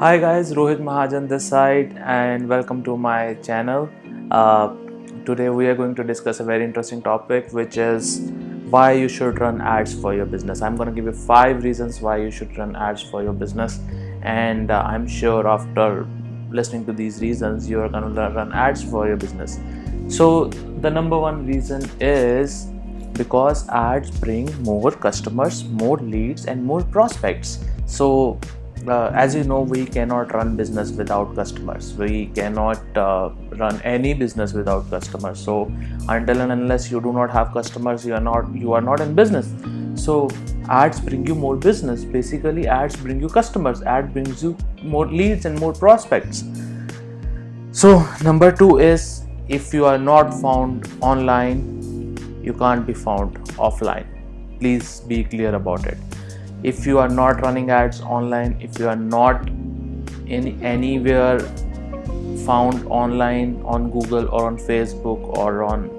Hi guys, Rohit Mahajan this side and welcome to my channel. Uh, Today we are going to discuss a very interesting topic, which is why you should run ads for your business. I'm going to give you 5 reasons why you should run ads for your business, and I'm sure after listening to these reasons you are going to run ads for your business. So the number one reason is because ads bring more customers, more leads and more prospects. So as you know, we cannot run business without customers. We cannot run any business without customers. So until and unless you do not have customers, you are not in business. So ads bring you more business. Basically, ads bring you customers. Ad brings you more leads and more prospects. So number two is, if you are not found online, you can't be found offline. Please be clear about it. If you are not running ads online, if you are not in anywhere found online on Google or on Facebook or on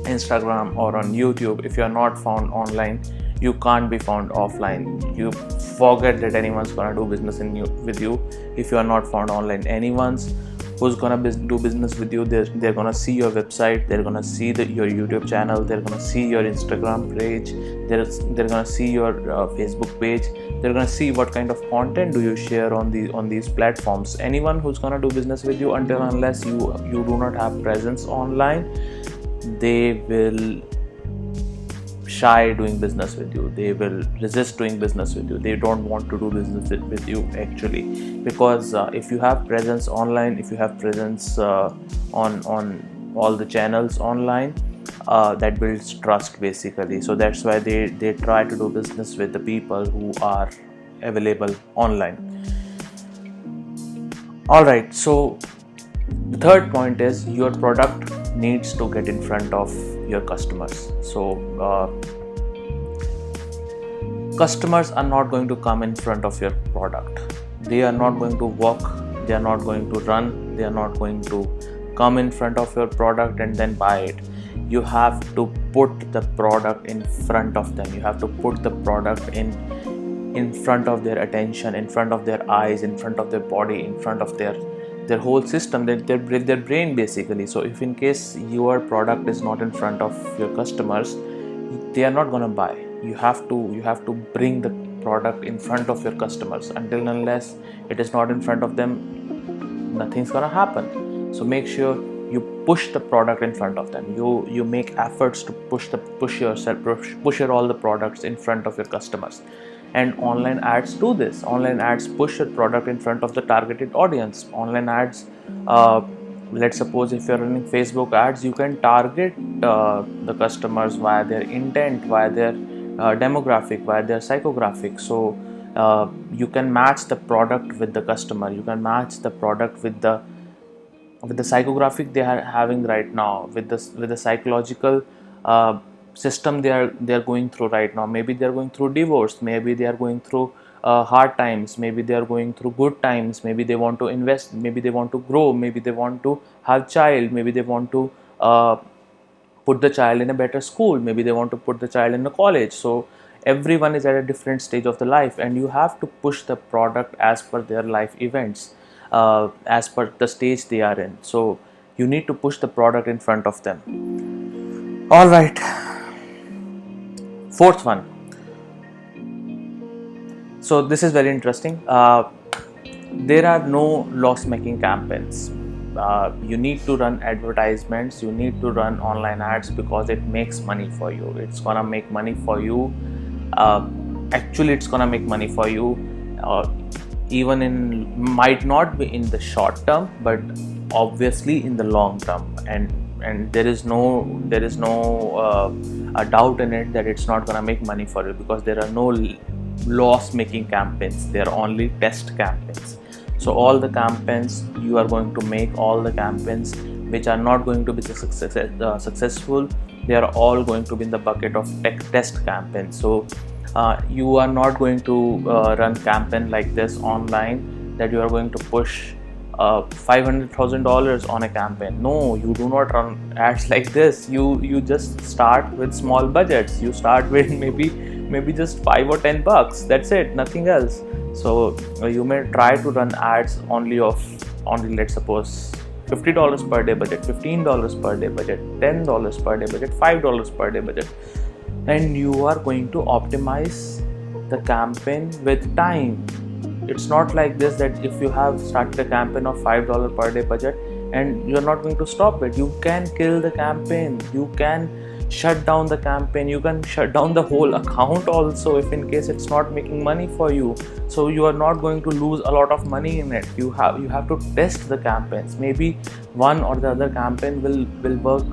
Instagram or on YouTube, if you are not found online, you can't be found offline. You forget that anyone's gonna do business with you if you are not found online. Anyone's who's gonna do business with you, they're gonna see your website, they're gonna see your YouTube channel, they're gonna see your Instagram page, they're gonna see your Facebook page, they're gonna see what kind of content do you share on these platforms. Anyone who's gonna do business with you, until unless you do not have presence online, they will shy doing business with you. They will resist doing business with you. They don't want to do business with you actually, because if you have presence online, if you have presence on all the channels online, that builds trust basically. So that's why they try to do business with the people who are available online. All right, so the third point is, your product needs to get in front of your customers. So customers are not going to come in front of your product. They are not going to walk, they are not going to run, they are not going to come in front of your product and then buy it. You have to put the product in front of them. You have to put the product in front of their attention, in front of their eyes, in front of their body, in front of their whole system, their brain basically. So if in case your product is not in front of your customers, they are not going to buy. You have to bring the product in front of your customers. Until and unless it is not in front of them, nothing's going to happen. So make sure you push the product in front of them. You make efforts to push all the products in front of your customers. And online ads do this. Online ads push your product in front of the targeted audience. Online ads, let's suppose if you're running Facebook ads, you can target the customers via their intent, via their demographic, via their psychographic. So you can match the product with the customer. You can match the product with the psychographic they are having right now, with the psychological system they are going through right now. Maybe they are going through divorce, maybe they are going through hard times, maybe they are going through good times, maybe they want to invest, maybe they want to grow, maybe they want to have child, maybe they want to put the child in a better school, maybe they want to put the child in a college. So everyone is at a different stage of the life, and you have to push the product as per their life events, as per the stage they are in. So you need to push the product in front of them. All right, fourth one. So this is very interesting. There are no loss-making campaigns. You need to run advertisements, you need to run online ads, because it makes money for you. It's gonna make money for you. Actually, it's gonna make money for you. Even might not be in the short term, but obviously in the long term. And there is no a doubt in it that it's not gonna make money for you, because there are no loss-making campaigns. They are only test campaigns. So all the campaigns you are going to make, all the campaigns which are not going to be successful, they are all going to be in the bucket of test campaigns. So you are not going to run campaign like this online, that you are going to push $500,000 on a campaign. No, you do not run ads like this. You just start with small budgets. You start with maybe maybe just $5 or $10. That's it, nothing else. So you may try to run ads only let's suppose $50 per day budget, $15 per day budget, $10 per day budget, $5 per day budget, and you are going to optimize the campaign with time. It's not like this that if you have started a campaign of $5 per day budget and you're not going to stop it, you can kill the campaign, you can shut down the campaign, you can shut down the whole account also if in case it's not making money for you. So you are not going to lose a lot of money in it. You have to test the campaigns. Maybe one or the other campaign will work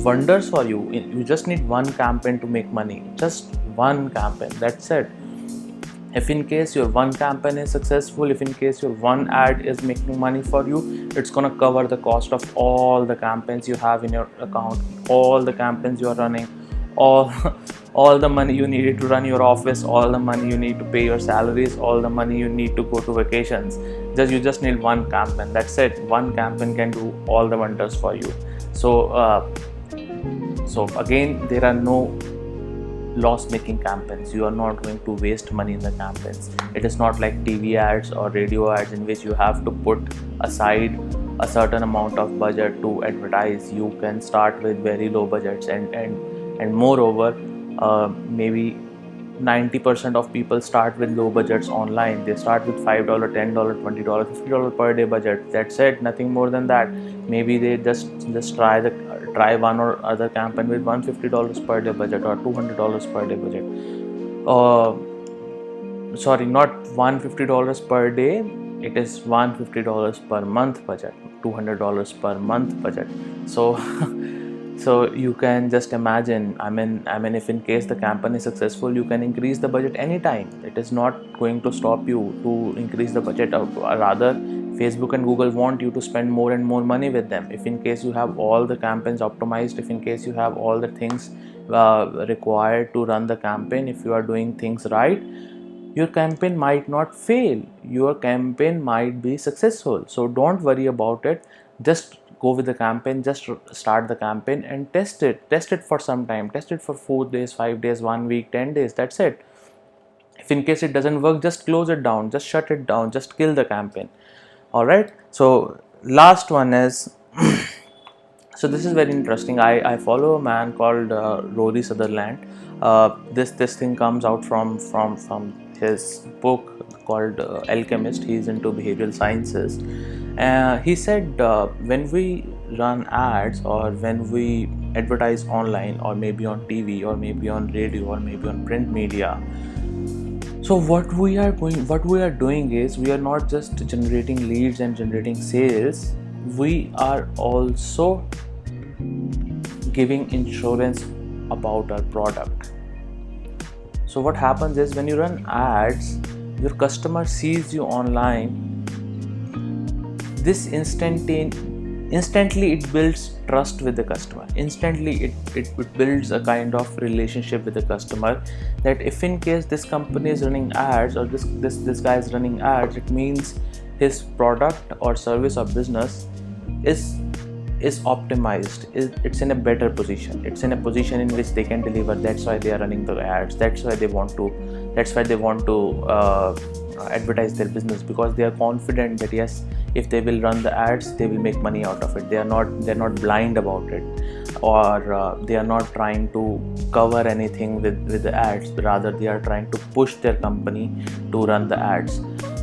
wonders for you. You just need one campaign to make money, just one campaign, that's it. If in case your one campaign is successful, if in case your one ad is making money for you, it's gonna cover the cost of all the campaigns you have in your account, all the campaigns you are running, all the money you needed to run your office, all the money you need to pay your salaries, all the money you need to go to vacations. You just need one campaign, that's it. One campaign can do all the wonders for you. So again, there are no loss-making campaigns. You are not going to waste money in the campaigns. It is not like TV ads or radio ads in which you have to put aside a certain amount of budget to advertise. You can start with very low budgets, and moreover, maybe 90% of people start with low budgets online. They start with $5, $10, $20, $50 per day budget. That's it, nothing more than that. Maybe they just try one or other campaign with $150 per day budget or $200 per day budget. Sorry, not $150 per day, it is $150 per month budget, $200 per month budget. So you can just imagine, I mean if in case the campaign is successful, you can increase the budget anytime. It is not going to stop you to increase the budget, or rather Facebook and Google want you to spend more and more money with them. If in case you have all the campaigns optimized, if in case you have all the things required to run the campaign, if you are doing things right, your campaign might not fail, your campaign might be successful. So don't worry about it, just go with the campaign, just start the campaign and test it for some time, test it for 4 days, 5 days, 1 week, 10 days, that's it. If in case it doesn't work, just close it down, just shut it down, just kill the campaign. All right, so last one is so this is very interesting. I follow a man called Rory Sutherland. This thing comes out from his book called Alchemist. He's into behavioral sciences. He said when we run ads, or when we advertise online, or maybe on TV, or maybe on radio, or maybe on print media, so what we are doing is, we are not just generating leads and generating sales, we are also giving insurance about our product. So what happens is, when you run ads, your customer sees you online, this instantly it builds trust with the customer. Instantly it builds a kind of relationship with the customer, that if in case this company is running ads, or this guy is running ads, it means his product or service or business is optimized, it's in a better position, it's in a position in which they can deliver. That's why they are running the ads, that's why they want to advertise their business, because they are confident that yes, if they will run the ads, they will make money out of it. They're not blind about it, or they are not trying to cover anything with the ads, but rather they are trying to push their company to run the ads.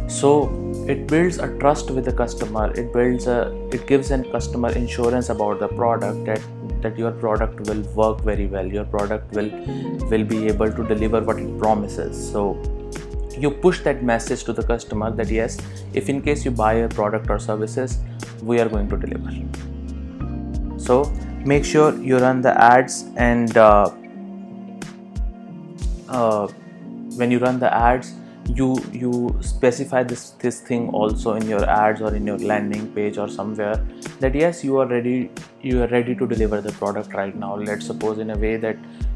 So it builds a trust with the customer. It gives a customer insurance about the product, that your product will work very well, your product will be able to deliver what it promises. So you push that message to the customer that yes, if in case you buy a product or services, we are going to deliver. So make sure you run the ads, and when you run the ads, you specify this thing also in your ads or in your landing page or somewhere, that yes, you are ready to deliver the product right now. Let's suppose in a way that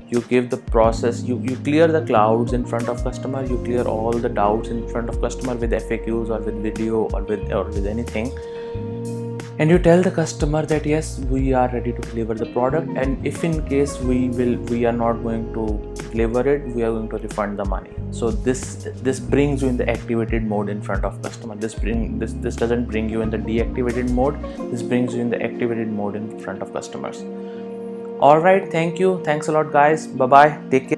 you give the process, you clear the clouds in front of customer, you clear all the doubts in front of customer with FAQs or with video or with anything. and you tell the customer that yes, we are ready to deliver the product, and if in case we are not going to deliver it, we are going to refund the money. So this brings you in the activated mode in front of customer. This doesn't bring you in the deactivated mode. This brings you in the activated mode in front of customers. All right, thank you, thanks a lot guys, bye bye, take care.